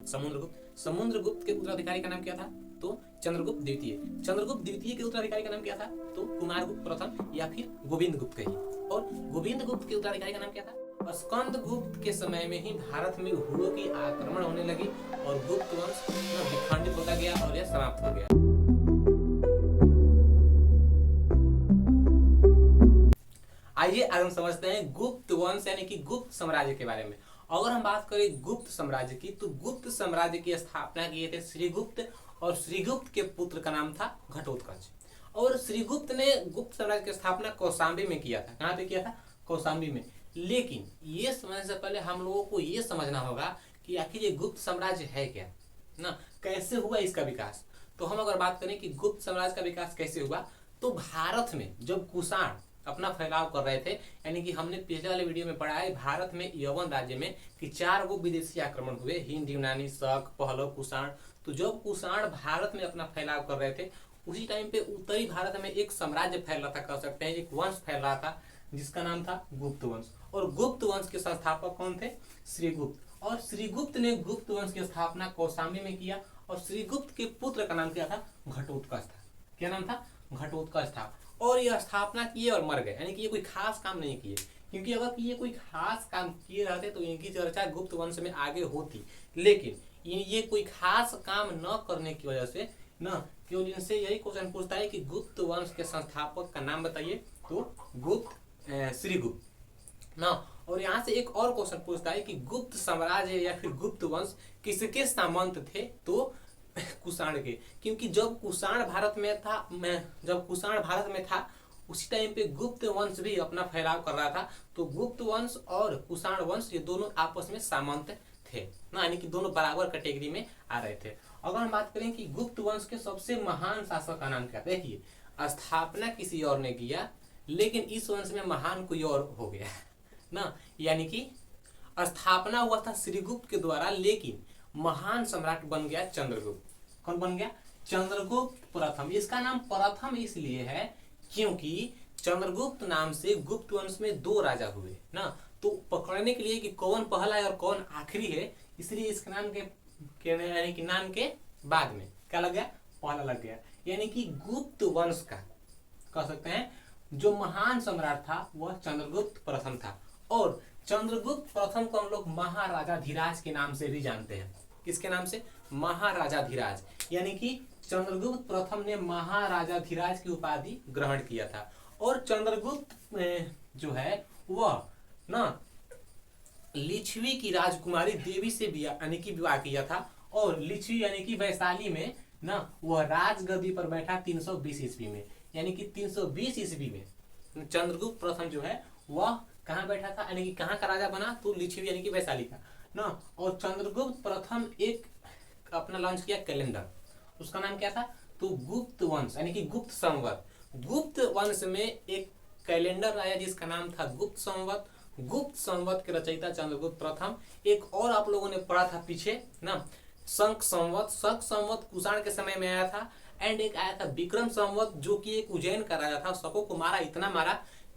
समुद्रगुप्त के उत्तराधिकारी का नाम क्या था? तो चंद्रगुप्त द्वितीय। चंद्रगुप्त द्वितीय के उत्तराधिकारी का नाम क्या था? तो कुमारगुप्त प्रथम या फिर गोविंदगुप्त कही। और गोविंदगुप्त के उत्तराधिकारी का नाम क्या था? स्कंदगुप्त के समय में ही भारत में हुओं की आक्रमण होने लगी और गुप्त वंश विखंडित होता गया और यह समाप्त हो गया। आइए आगे हम समझते हैं गुप्त वंश यानी कि गुप्त साम्राज्य के बारे में। अगर हम बात करें गुप्त साम्राज्य की, तो गुप्त साम्राज्य की स्थापना किए थे श्रीगुप्त, और श्रीगुप्त के पुत्र का नाम था घटोत्कच। और श्रीगुप्त ने गुप्त साम्राज्य की स्थापना कौशाम्बी में किया था। कहाँ पे किया था? कौशाम्बी में। लेकिन ये समझने से पहले हम लोगों को ये समझना होगा कि आखिर ये गुप्त साम्राज्य है क्या, ना कैसे हुआ इसका विकास। तो हम अगर बात करें कि गुप्त साम्राज्य का विकास कैसे हुआ, तो भारत में जब कुषाण अपना फैलाव कर रहे थे, यानी कि हमने पिछले वाले वीडियो में पढ़ा है भारत में यवन राज्य में कि 4 गो विदेशी आक्रमण हुए, हिंद, यूनानी, शक, पहलव, कुषाण। तो जब कुषाण भारत में अपना फैलाव कर रहे थे, उसी टाइम पे उत्तरी भारत में एक साम्राज्य फैल रहा था, कह सकते हैं एक वंश फैल रहा था, जिसका नाम था गुप्त वंश। और गुप्त वंश के संस्थापक कौन थे? श्रीगुप्त। और श्रीगुप्त ने गुप्त वंश की स्थापना कौशाम्बी में किया, और श्रीगुप्त के पुत्र का नाम क्या था? घटोत्कच था। क्या नाम था? घटोत्कच था। और यह स्थापना किए और मर गए, यानी कि ये कोई खास काम नहीं किए, क्योंकि अगर ये कोई खास काम किए रहते तो इनकी चर्चा गुप्त वंश में आगे होती। लेकिन ये कोई खास काम न करने की वजह से न केवल इनसे यही क्वेश्चन पूछता है कि गुप्त वंश के संस्थापक का नाम बताइए, तो श्रीगुप्त ना। और यहाँ से एक और क्वेश्चन पूछता है कि गुप्त साम्राज्य या फिर गुप्त वंश किसके सामंत थे? तो कुषाण के, क्योंकि जब कुषाण भारत में था उसी टाइम पे गुप्त वंश भी अपना फैलाव कर रहा था। तो गुप्त वंश और कुषाण वंश ये दोनों आपस में सामंत थे ना, यानी कि दोनों बराबर कैटेगरी में आ रहे थे। अगर हम बात करें कि गुप्त वंश के सबसे महान शासक का नाम क्या, देखिए स्थापना किसी और ने किया, लेकिन इस वंश में महान कोई और हो गया ना, यानी कि स्थापना हुआ था श्रीगुप्त के द्वारा, लेकिन महान सम्राट बन गया चंद्रगुप्त। कौन बन गया? चंद्रगुप्त प्रथम। इसका नाम प्रथम इसलिए है क्योंकि चंद्रगुप्त नाम से गुप्त वंश में 2 राजा हुए ना, तो पकड़ने के लिए कि कौन पहला है और कौन आखिरी है, इसलिए इसके नाम के यानी कि नाम के बाद में क्या लग गया? पहला लग गया। यानी कि गुप्त वंश का कह सकते हैं जो महान सम्राट था वह चंद्रगुप्त प्रथम था। और चंद्रगुप्त प्रथम को हम लोग महाराजाधिराज के नाम से भी जानते हैं। किसके नाम से? महाराजाधिराज। यानी कि चंद्रगुप्त प्रथम ने महाराजाधिराज की उपाधि ग्रहण किया था। और चंद्रगुप्त जो है वह ना लिच्छवी की राजकुमारी देवी से यानी कि विवाह किया था, और लिच्छवी यानी कि वैशाली में ना वह राजगद्दी पर बैठा 320 ईस्वी में, यानी कि 320 ईस्वी में चंद्रगुप्त प्रथम जो है वह कहाँ बैठा था, यानी कि कहाँ का राजा बना? तो लिच्छवी यानी कि वैशाली का ना। और चंद्रगुप्त प्रथम एक अपना लॉन्च किया कैलेंडर, उसका नाम क्या था? तो गुप्त वंश यानी कि गुप्त संवत। गुप्त वंश में एक कैलेंडर आया जिसका नाम था गुप्त संवत। गुप्त संवत के रचयिता चंद्रगुप्त प्रथम। एक और आप लोगों ने पढ़ा था पीछे ना, शक संवत। शक संवत कुषाण के समय में आया था। एंड एक आया था विक्रम संवत, जो कि एक उज्जैन का राजा था। शकों को मारा, इतना मारा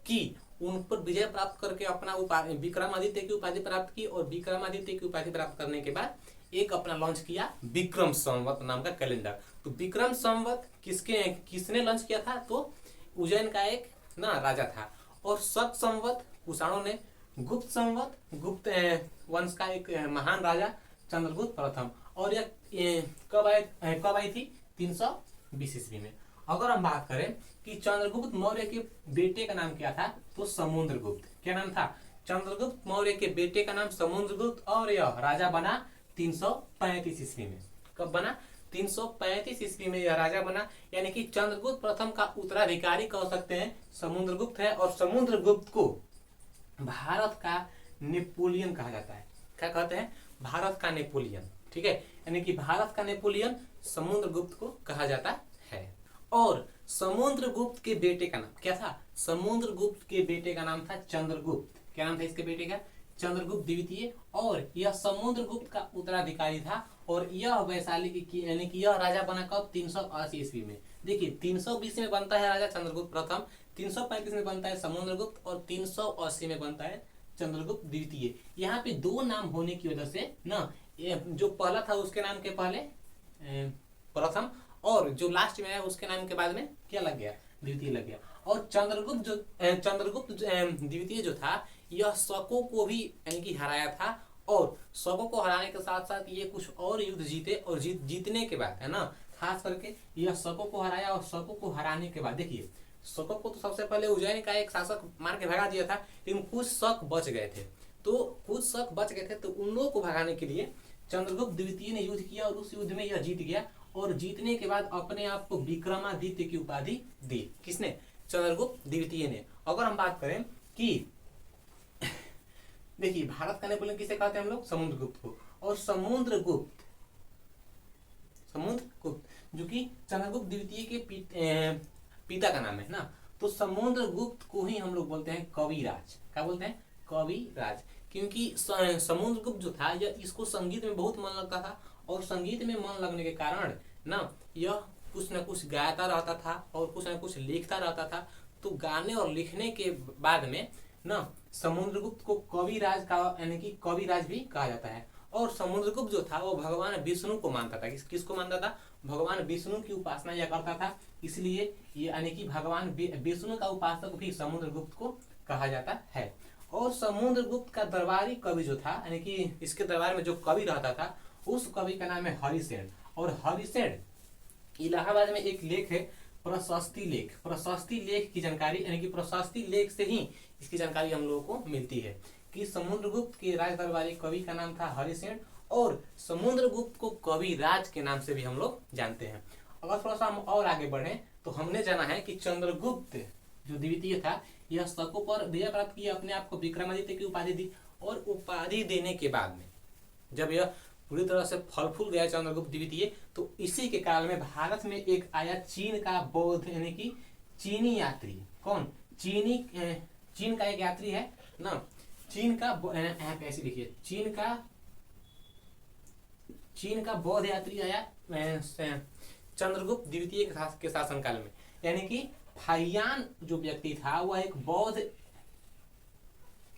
कि उन पर विजय प्राप्त करके अपना विक्रमादित्य की उपाधि प्राप्त की, और विक्रमादित्य की उपाधि प्राप्त करने के बाद एक अपना लॉन्च किया विक्रम संवत नाम का कैलेंडर। तो विक्रम संवत किसने लॉन्च किया था? तो उज्जैन का एक ना राजा था। और शक संवत कुषाणों ने। गुप्त संवत गुप्त वंश का एक महान राजा चंद्रगुप्त प्रथम। और यह कब आई थी? 320 ईस्वी में। अगर हम बात करें कि चंद्रगुप्त मौर्य के बेटे का नाम क्या था, तो समुद्रगुप्त। क्या नाम था? चंद्रगुप्त मौर्य के बेटे का नाम समुद्रगुप्त, और यह राजा बना 335 ईस्वी में। कब बना? 335 ईस्वी में यह राजा बना। यानी कि चंद्रगुप्त प्रथम का उत्तराधिकारी कह सकते हैं समुद्रगुप्त है। और समुद्रगुप्त को भारत का नेपोलियन कहा जाता है। क्या कहते हैं? भारत का नेपोलियन। ठीक है, यानी कि भारत का नेपोलियन समुद्रगुप्त को कहा जाता है। और समुद्रगुप्त के बेटे का नाम क्या था? समुद्रगुप्त के बेटे का नाम था चंद्रगुप्त। क्या नाम था इसके बेटे का? चंद्रगुप्त द्वितीय। और यह समुद्रगुप्त का उत्तराधिकारी था। और यह वैशाली की यानी कि यह राजा बना कब? 380 ईस्वी में। देखिए 320 में बनता है राजा चंद्रगुप्त प्रथम, 335 में बनता है समुद्रगुप्त, और 380 में बनता है चंद्रगुप्त द्वितीय। यहाँ पे 2 नाम होने की वजह से ना जो पहला था उसके नाम के पहले प्रथम, और जो लास्ट में आया उसके नाम के बाद में क्या लग गया, द्वितीय लग गया। और चंद्रगुप्त द्वितीय जो था यह शकों को भी यानी कि हराया था, और शकों को हराने के साथ साथ ये कुछ और युद्ध जीते, और जीतने के बाद है ना, खास करके यह शकों को हराया, और शकों को हराने के बाद देखिए शकों को तो सबसे पहले उज्जैन का एक शासक मार के भगा दिया था, लेकिन कुछ शक बच गए थे, तो कुछ शक बच गए थे, तो उन लोगों को भगाने के लिए चंद्रगुप्त द्वितीय ने युद्ध किया, और उस युद्ध में यह जीत गया, और जीतने के बाद अपने आप को विक्रमादित्य की उपाधि दी। किसने? चंद्रगुप्त द्वितीय ने। अगर हम बात करें कि देखिए भारत का नेपोलियन किसे कहते हैं हम लोग? समुद्रगुप्त को। और समुद्रगुप्त जो कि चंद्रगुप्त द्वितीय के पिता का नाम है ना, तो समुद्रगुप्त को ही हम लोग बोलते हैं कविराज। क्या बोलते हैं? कविराज। क्योंकि समुद्रगुप्त जो था यह इसको संगीत में बहुत मन लगता था, और संगीत में मन लगने के कारण ना यह कुछ न कुछ गाता रहता था और कुछ न कुछ लिखता रहता था। तो गाने और लिखने के बाद में ना समुद्रगुप्त को कविराज का यानी कि कविराज भी कहा जाता है। और समुद्रगुप्त जो था वो भगवान विष्णु को मानता था। किसको मानता था? भगवान विष्णु की उपासना यह करता था, इसलिए ये यानी कि भगवान विष्णु का उपासक भी समुद्रगुप्त को कहा जाता है। और समुद्रगुप्त का दरबारी कवि जो था यानी कि इसके दरबार में जो कवि रहता था उस कवि का नाम है हरिसेन। और हरिसेन इलाहाबाद में एक लेख है प्रशस्ति लेख। प्रशस्ति लेख की जानकारी यानी कि प्रशस्ति लेख से ही इसकी जानकारी हम लोगों को मिलती है कि समुद्रगुप्त के राज दरबारी कवि का नाम था हरिसेन, और समुद्रगुप्त को कविराज के नाम से भी हम लोग जानते हैं। अगर थोड़ा सा हम और आगे बढ़े तो हमने जाना है कि चंद्रगुप्त जो द्वितीय था यह शकों पर विजय प्राप्त किया, अपने आप को विक्रमादित्य की उपाधि दी, और उपाधि देने के बाद में जब यह पूरी तरह से फल फूल गया चंद्रगुप्त द्वितीय, तो इसी के काल में भारत में एक आया चीन का बौद्ध यानी कि चीनी यात्री। कौन? चीन का एक यात्री है ना, चीन का यहाँ पे ऐसे लिखिए, चीन का बौद्ध यात्री आया चंद्रगुप्त द्वितीय के शासन काल में। यानी कि फाहियान जो व्यक्ति था वह एक बौद्ध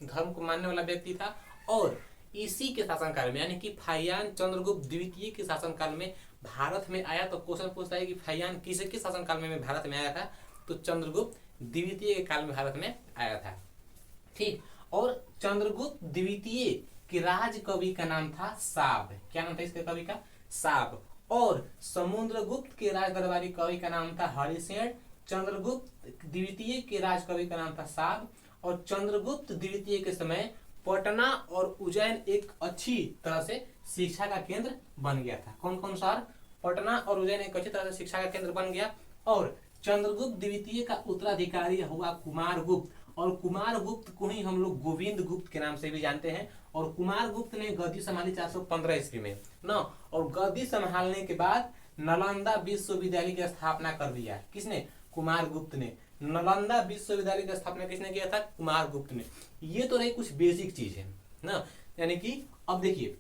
धर्म को मानने वाला व्यक्ति था, और इसी के शासनकाल में यानी कि फाहियान चंद्रगुप्त द्वितीय के शासनकाल में भारत में आया। तो क्वेश्चन पूछता है कि फाहियान किसके शासनकाल में भारत में आया था? तो चंद्रगुप्त द्वितीय के काल में भारत में आया था। ठीक। और चंद्रगुप्त द्वितीय के राज कवि का नाम था साब। क्या नाम था इसके कवि का? साब। और समुद्रगुप्त के राज दरबारी कवि का नाम था हरिसेन। चंद्रगुप्त द्वितीय के राज कवि का नाम था साब। और चंद्रगुप्त द्वितीय के समय पटना और उज्जैन एक अच्छी तरह से शिक्षा का केंद्र बन गया था। कौन कौन शहर? पटना और उज्जैन एक अच्छी तरह से शिक्षा का केंद्र बन गया। और चंद्रगुप्त द्वितीय का उत्तराधिकारी हुआ कुमारगुप्त, और कुमारगुप्त को ही हम लोग गोविंद गुप्त के नाम से भी जानते हैं। और कुमारगुप्त ने गद्दी संभाली 415 ईस्वी में ना, और गद्दी संभालने के बाद नालंदा विश्वविद्यालय की स्थापना कर दिया। किसने? कुमारगुप्त ने। नालंदा विश्वविद्यालय की स्थापना किसने किया था? कुमारगुप्त ने। ये तो रही कुछ बेसिक चीज है ना, यानी कि अब देखिए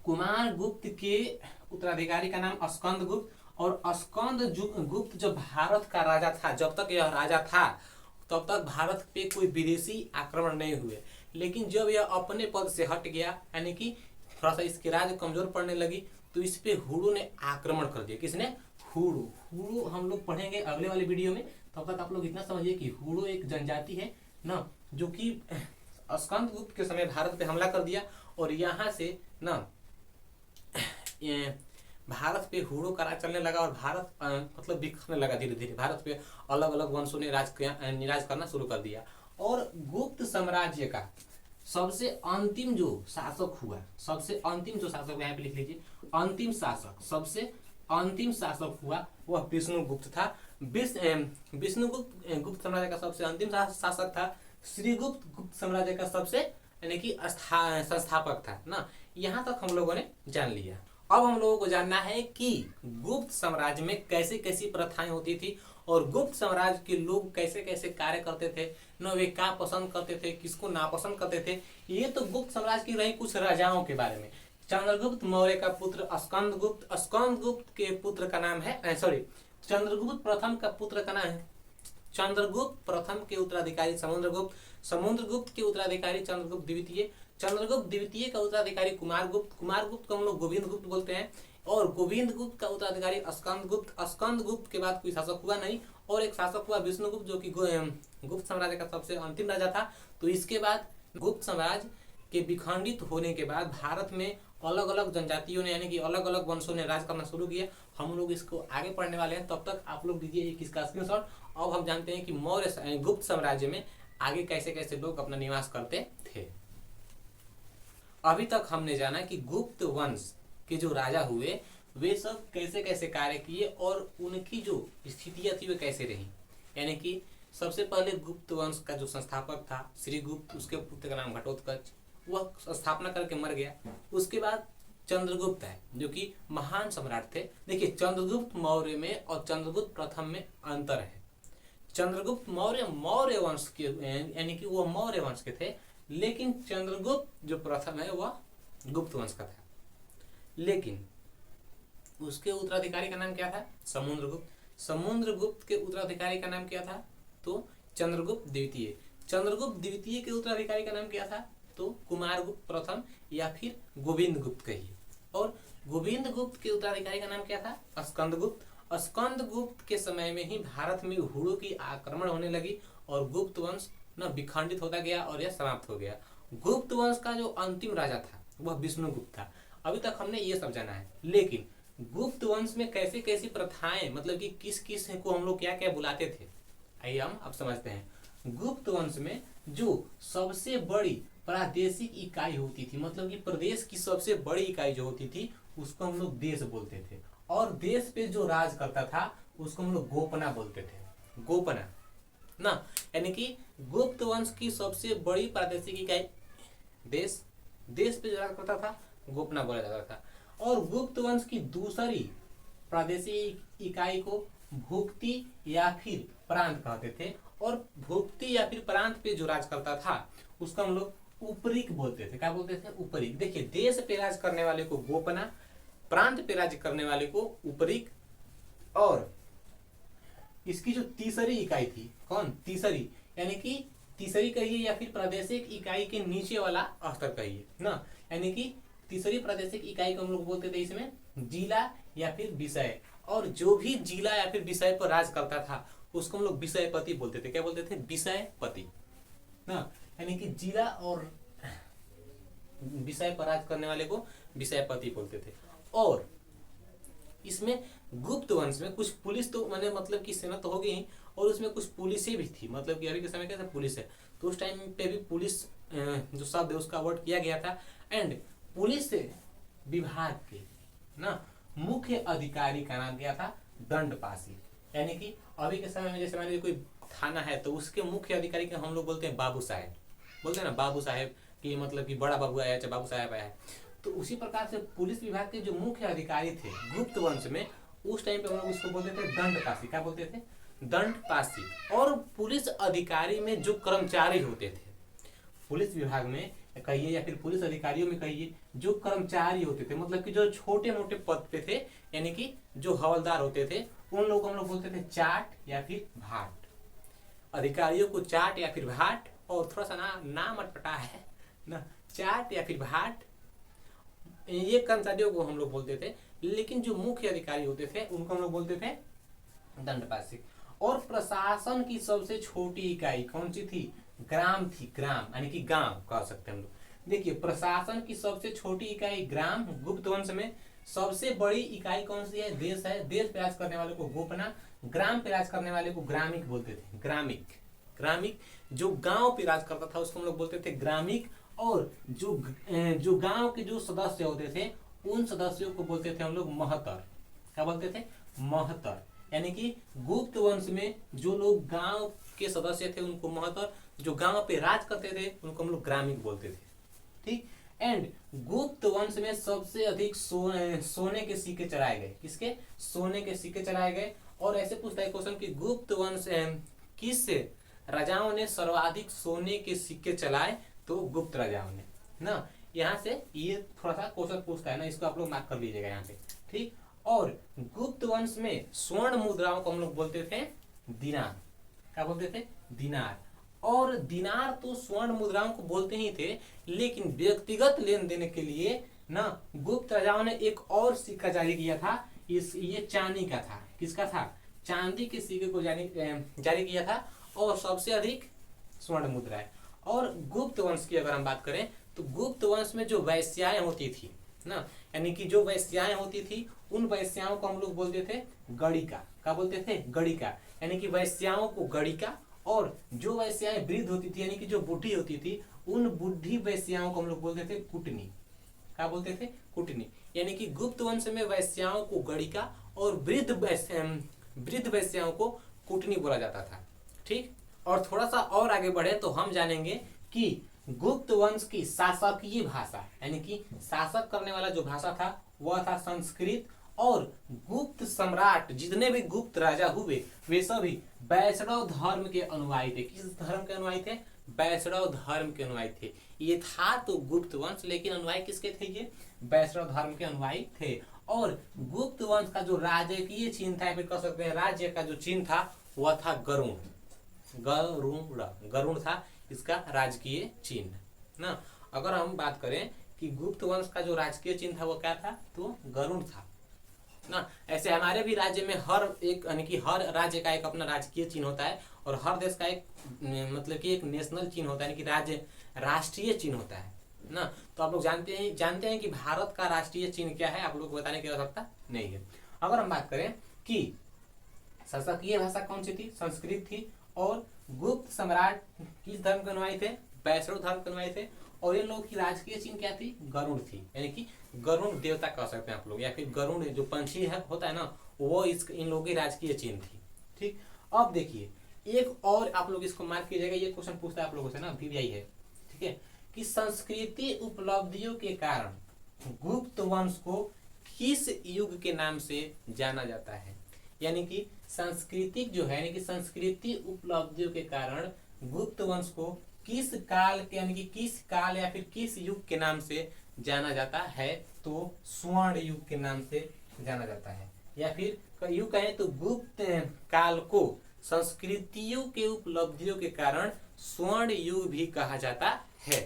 कुमारगुप्त के उत्तराधिकारी का नाम स्कंदगुप्त, और स्कंदगुप्त जब भारत का राजा था, जब तक यह राजा था तब तक भारत पे कोई विदेशी आक्रमण नहीं हुए। लेकिन जब यह अपने पद से हट गया यानी कि थोड़ा सा इसकी राज कमजोर पड़ने लगी, तो इस पे हुडू ने आक्रमण कर दिया। किसने? हुडू हम लोग पढ़ेंगे अगले वाले वीडियो में। तब तक आप लोग इतना समझिए कि हुडू एक जनजाति है ना, जो कि स्कंदगुप्त के समय भारत पे हमला कर दिया, और यहाँ से ना भारत पे हुडू का राज चलने लगा, और भारत मतलब बिखरने लगा धीरे धीरे। भारत पे अलग अलग वंशों ने राज करना शुरू कर दिया। और गुप्त साम्राज्य का सबसे अंतिम जो शासक हुआ, यहाँ पे लिख लीजिए, सबसे अंतिम शासक हुआ वह विष्णुगुप्त था। विष्णुगुप्त साम्राज्य का सबसे अंतिम शासक था। श्रीगुप्त गुप्त साम्राज्य का सबसे यानी कि संस्थापक था ना। यहाँ तक हम लोगों ने जान लिया। अब हम लोगों को जानना है कि गुप्त साम्राज्य में कैसे कैसी प्रथाएं होती थी, और गुप्त साम्राज्य के लोग कैसे कैसे कार्य करते थे न, वे क्या पसंद करते थे, किसको नापसंद करते थे। ये तो गुप्त साम्राज्य की रही कुछ राजाओं के बारे में। चंद्रगुप्त मौर्य का पुत्र स्कंदगुप्त, स्कंदगुप्त के पुत्र का नाम है चंद्रगुप्त प्रथम का पुत्र का नाम है चंद्रगुप्त प्रथम के उत्तराधिकारी समुद्रगुप्त, समुद्रगुप्त के उत्तराधिकारी चंद्रगुप्त द्वितीय, चंद्रगुप्त द्वितीय का उत्तराधिकारी कुमारगुप्त, कुमारगुप्त को हम लोग गोविंद गुप्त बोलते हैं, और गोविंद गुप्त का उत्तराधिकारी स्कंदगुप्त, स्कंदगुप्त के बाद कोई शासक हुआ नहीं, और एक शासक हुआ विष्णुगुप्त जो कि गुप्त साम्राज्य का सबसे अंतिम राजा था। तो इसके बाद गुप्त साम्राज्य के विखंडित होने के बाद भारत में अलग अलग जनजातियों ने यानी कि अलग अलग वंशों ने राज करना शुरू किया। हम लोग इसको आगे पढ़ने वाले हैं, तब तक आप लोग दीजिए एक इसका स्क्रीनशॉट। अब हम जानते हैं कि मौर्य गुप्त साम्राज्य में आगे कैसे कैसे लोग अपना निवास करते थे। अभी तक हमने जाना कि गुप्त वंश के जो राजा हुए वे सब कैसे कैसे कार्य किए और उनकी जो स्थितियां थी वे कैसे रही। यानी कि सबसे पहले गुप्त वंश का जो संस्थापक था श्री गुप्त, उसके पुत्र का नाम घटोत्कच, वह स्थापना करके मर गया। उसके बाद चंद्रगुप्त है जो कि महान सम्राट थे। देखिए चंद्रगुप्त मौर्य में और चंद्रगुप्त प्रथम में अंतर है। चंद्रगुप्त मौर्य मौर्य वंश के यानी कि वो मौर्य वंश के थे, लेकिन चंद्रगुप्त जो प्रथम है वह गुप्त वंश का था। लेकिन उसके उत्तराधिकारी का नाम क्या था? समुद्रगुप्त। समुद्रगुप्त के उत्तराधिकारी का नाम क्या था? तो चंद्रगुप्त द्वितीय। चंद्रगुप्त द्वितीय के उत्तराधिकारी का नाम क्या था? तो कुमारगुप्त प्रथम या फिर गोविंद गुप्त कहिए। और गोविंद गुप्त के उत्तराधिकारी का नाम क्या था? स्कंदगुप्त। स्कंदगुप्त के समय में ही भारत में हुड़ों की आक्रमण होने लगी और गुप्त वंश न विखंडित होता गया और यह समाप्त हो गया। गुप्त वंश का जो अंतिम राजा था वह विष्णुगुप्त था। अभी तक हमने ये सब जाना है, लेकिन गुप्त वंश में कैसी कैसी प्रथाएं, मतलब कि किस किस को हम लोग क्या क्या बुलाते थे, आइए हम अब समझते हैं। गुप्त वंश में जो सबसे बड़ी प्रादेशिक इकाई होती थी, मतलब कि प्रदेश की सबसे बड़ी इकाई जो होती थी उसको हम लोग देश बोलते थे, और देश पे जो राज करता था उसको हम लोग गोपना बोलते थे। गोपना ना, यानी कि गुप्त वंश की सबसे बड़ी प्रादेशिक इकाई देश, देश पे जो राज करता था गोपना बोला जाता था। और गुप्त वंश की दूसरी प्रादेशिक इकाई को भुक्ति या फिर प्रांत कहते थे, और भुक्ति या फिर प्रांत पे जो राज करता था उसको हम लोग उपरिक बोलते थे। क्या बोलते थे? उपरिक। देखिए देश पे राज करने वाले को गोपना, प्रांत पे राज करने वाले को उपरिक, और इसकी जो तीसरी इकाई थी, कौन? तीसरी, यानी कि तीसरी कहिए या फिर प्रादेशिक इकाई के नीचे वाला स्तर कहिए ना, यानी कि तीसरी प्रादेशिक इकाई को हम लोग बोलते थे इसमें जिला या फिर विषय। और जो भी जिला या फिर विषय पर राज करता था उसको हम लोग विषयपति बोलते थे। क्या बोलते थे? विषयपति ना, यानी कि जिला और विषय पर राज करने वाले को विषयपति बोलते थे। और इसमें गुप्त वंश में कुछ पुलिस तो मैंने मतलब कि सेना तो हो गई, और उसमें कुछ पुलिसें भी थी, मतलब कि अभी के समय कैसे पुलिस है, तो उस टाइम पे भी पुलिस जो शब्द है उसका वर्ड किया गया था। एंड पुलिस विभाग के ना मुख्य अधिकारी का नाम क्या था? दंडपासी। यानी कि अभी के समय में जैसे मान लीजिए कोई थाना है तो उसके मुख्य अधिकारी को हम लोग बोलते हैं बाबू साहेब, बोलते हैं ना बाबू साहेब, कि मतलब कि बड़ा बाबू आया चाहे बाबू साहेब आया है। तो उसी प्रकार से पुलिस विभाग के जो मुख्य अधिकारी थे गुप्त वंश में, उस टाइम पे हम लोग उसको बोलते थे दंडपासी। क्या बोलते थे? दंडपासी। और पुलिस अधिकारी में जो कर्मचारी होते थे, पुलिस विभाग में कहिए या फिर पुलिस अधिकारियों में कहिए, जो कर्मचारी होते थे, मतलब कि जो छोटे मोटे पद पे थे, यानी कि जो हवलदार होते थे, उन लोगों को हम लोग बोलते थे चाट या फिर भाट। अधिकारियों को चाट या फिर भाट, और थोड़ा सा नाम अटपटा है ना, चाट या फिर भाट, ये कर्मचारियों को हम लोग बोलते थे। लेकिन जो मुख्य अधिकारी होते थे उनको हम लोग बोलते थे दंडपासी। और प्रशासन की सबसे छोटी इकाई कौन सी थी? ग्राम थी। ग्राम यानी कि गांव कह सकते हैं हम लोग। देखिए प्रशासन की सबसे छोटी इकाई ग्राम गुप्त वंश में, सबसे बड़ी इकाई कौन सी है? देश है। देश पे राज करने वाले को गोपना, ग्राम पे राज करने वाले को ग्रामिक बोलते थे। ग्रामिक, ग्रामिक जो गांव पे राज करता था उसको हम लोग बोलते थे ग्रामिक। और जो गांव के जो सदस्य होते थे उन सदस्यों को बोलते थे हम लोग महतर। क्या बोलते थे? महतर। यानी कि गुप्त वंश में जो लोग गांव के सदस्य थे उनको महतर, जो गांव पे राज करते थे उनको हम लोग ग्रामीण बोलते थे। ठीक। एंड गुप्त वंश में सबसे अधिक सोने के सिक्के चढ़ाए गए। किसके? सोने के सिक्के चढ़ाए गए। और ऐसे पूछता है क्वेश्चन कि गुप्त वंश किस राजाओं ने सर्वाधिक सोने के सिक्के चलाए? तो गुप्त राजाओं ने ना। यहाँ से ये थोड़ा सा क्वेश्चन पूछता है ना, इसको आप लोग मार्क कर लीजिएगा यहाँ पे। ठीक। और गुप्त वंश में स्वर्ण मुद्राओं को हम लोग बोलते थे दिनार। क्या बोलते थे? दिनार। और दिनार तो स्वर्ण मुद्राओं को बोलते ही थे, लेकिन व्यक्तिगत लेन देन के लिए ना गुप्त राजाओं ने एक और सिक्का जारी किया था। ये चांदी का था। किसका था? चांदी के सिक्के को जारी किया था, और सबसे अधिक स्वर्ण मुद्राएं। और गुप्त वंश की अगर हम बात करें तो गुप्त वंश में जो वैश्याएं होती थी ना, यानी कि जो वैश्याएं होती थी उन वैश्याओं को हम लोग बोलते थे गणिका। क्या बोलते थे? गणिका। यानी कि वैश्याओं को गणिका, और जो वैश्याएं वृद्ध होती थी यानी कि जो बूढ़ी होती थी उन बूढ़ी वैश्याओं को हम लोग बोलते थे कुटनी। क्या बोलते थे? कुटनी। यानी कि गुप्त वंश में वैश्याओं को गणिका और वृद्ध वैश्याओं को कुटनी बोला जाता था। ठीक। और थोड़ा सा और आगे बढ़े तो हम जानेंगे कि गुप्त वंश की शासकीय भाषा, यानी कि शासक करने वाला जो भाषा था वह था संस्कृत। और गुप्त सम्राट जितने भी गुप्त राजा हुए वे सभी वैष्णव धर्म के अनुयायी थे। किस धर्म के अनुयायी थे? वैष्णव धर्म के अनुयायी थे। ये था तो गुप्त वंश, लेकिन अनुयायी किसके थे? ये वैष्णव धर्म के अनुयायी थे। और गुप्त वंश का जो राजकीय चिन्ह था, फिर कह सकते हैं राज्य का जो चिन्ह था वह था गरुड़। गरुड़ था इसका राजकीय चिन्ह ना। अगर हम बात करें कि गुप्त वंश का जो राजकीय चिन्ह था वो क्या था, तो गरुड़ था ना। ऐसे हमारे भी राज्य में हर एक, यानी कि हर राज्य का एक अपना राजकीय चिन्ह होता है, और हर देश का एक मतलब कि एक नेशनल चिन्ह होता है, यानी कि राज्य राष्ट्रीय चिन्ह होता है ना। तो आप लोग जानते हैं कि भारत का राष्ट्रीय चिन्ह क्या है, आप लोग को बताने की आवश्यकता नहीं है। अगर हम बात करें कि शासकीय भाषा कौन सी थी? संस्कृत थी। और गुप्त सम्राट किस धर्म के अनुयायी थे? वैष्णव धर्म के अनुयायी थे। और इन लोगों की राजकीय चिन्ह क्या थी? गरुड़ थी। यानी कि गरुड़ देवता कह सकते हैं आप लोग, या फिर गरुड़ जो पंछी है होता है ना, वो इन लोगों की राजकीय चिन्ह थी। ठीक। अब देखिए एक और आप लोग इसको मार्क कीजिएगा, ये क्वेश्चन पूछता है आप लोगों से ना, VVI है। ठीक है, कि संस्कृति उपलब्धियों के कारण गुप्त वंश को किस युग के नाम से जाना जाता है? यानी कि सांस्कृतिक जो है, यानी कि संस्कृति उपलब्धियों के कारण गुप्त वंश को किस काल के, यानी कि किस काल या फिर किस युग के नाम से जाना जाता है? तो स्वर्ण युग के नाम से जाना जाता है। या फिर यूं कहें तो गुप्त काल को संस्कृतियों के उपलब्धियों के कारण स्वर्ण युग भी कहा जाता है।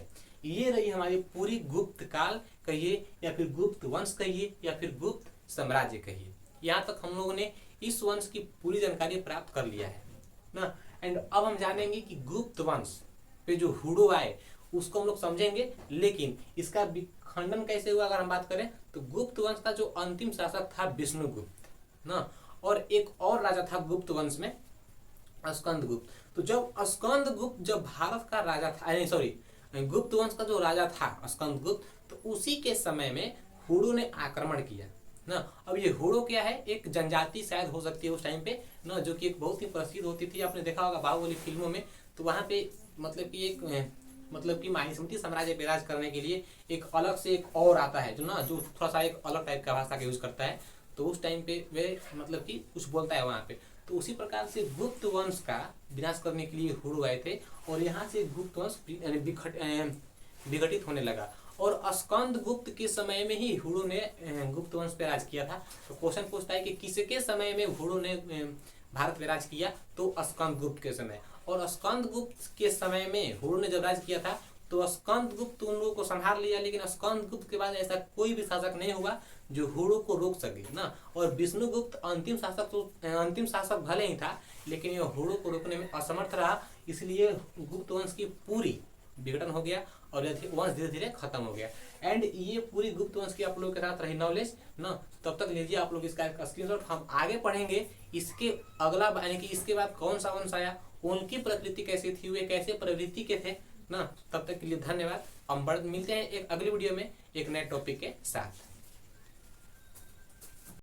ये रही हमारी पूरी गुप्त काल कहिए, या फिर गुप्त वंश कहिए, या फिर गुप्त साम्राज्य कहिए। यहाँ तक हम लोगों ने इस वंश की पूरी जानकारी प्राप्त कर लिया है ना। एंड अब हम जानेंगे कि गुप्त वंश पे जो हुडो आए उसको हम लोग समझेंगे, लेकिन इसका खंडन कैसे हुआ अगर हम बात करें तो गुप्त वंश का जो अंतिम शासक था विष्णुगुप्त ना, और एक और राजा था गुप्त वंश में स्कंदगुप्त। तो जब स्कंदगुप्त जब भारत का राजा था, सॉरी गुप्त वंश का जो राजा था स्कंदगुप्त, तो उसी के समय में हुडो ने आक्रमण किया ना। अब ये हुडो क्या है? एक जनजाति शायद हो सकती है उस टाइम पे ना, जो कि एक बहुत ही प्रसिद्ध होती थी। आपने देखा होगा बाहुबली फिल्मों में, तो वहां पे मतलब कि माहिष्मती साम्राज्य पे राज करने के लिए एक अलग से एक और आता है जो थोड़ा सा एक अलग टाइप का भाषा का यूज करता है। तो उस टाइम पे वे मतलब कि कुछ बोलता है वहां पे। तो उसी प्रकार से गुप्त वंश का विनाश करने के लिए हुडो आए थे, और यहाँ से गुप्त वंश विघटित होने लगा। और स्कंदगुप्त के समय में ही हुडो ने गुप्त वंश पे राज किया था। तो क्वेश्चन पूछता है कि किसके समय में हुडो ने भारत पे राज किया? तो स्कंदगुप्त के समय। और स्कंदगुप्त के समय में हुडो ने जब राज किया था तो स्कंदगुप्त उन लोगों को संभाल लिया, लेकिन स्कंदगुप्त के बाद ऐसा कोई भी शासक नहीं हुआ जो हुडो को रोक सके ना। और विष्णुगुप्त अंतिम शासक भले ही था, लेकिन यह हुडो को रोकने में असमर्थ रहा, इसलिए गुप्त वंश की पूरी विघटन हो गया और वंश धीरे धीरे खत्म हो गया। एंड ये पूरी गुप्त वंश की आप लोगों के साथ रही नॉलेज ना। तब तक लीजिए आप लोग इसका एक स्क्रीनशॉट। हम आगे पढ़ेंगे इसके अगला, यानी कि इसके बाद कौन सा वंश आया, उनकी प्रकृति कैसी थी, वे कैसे प्रवृत्ति के थे ना। तब तक के लिए धन्यवाद। हम मिलते हैं एक अगली वीडियो में एक नए टॉपिक के साथ।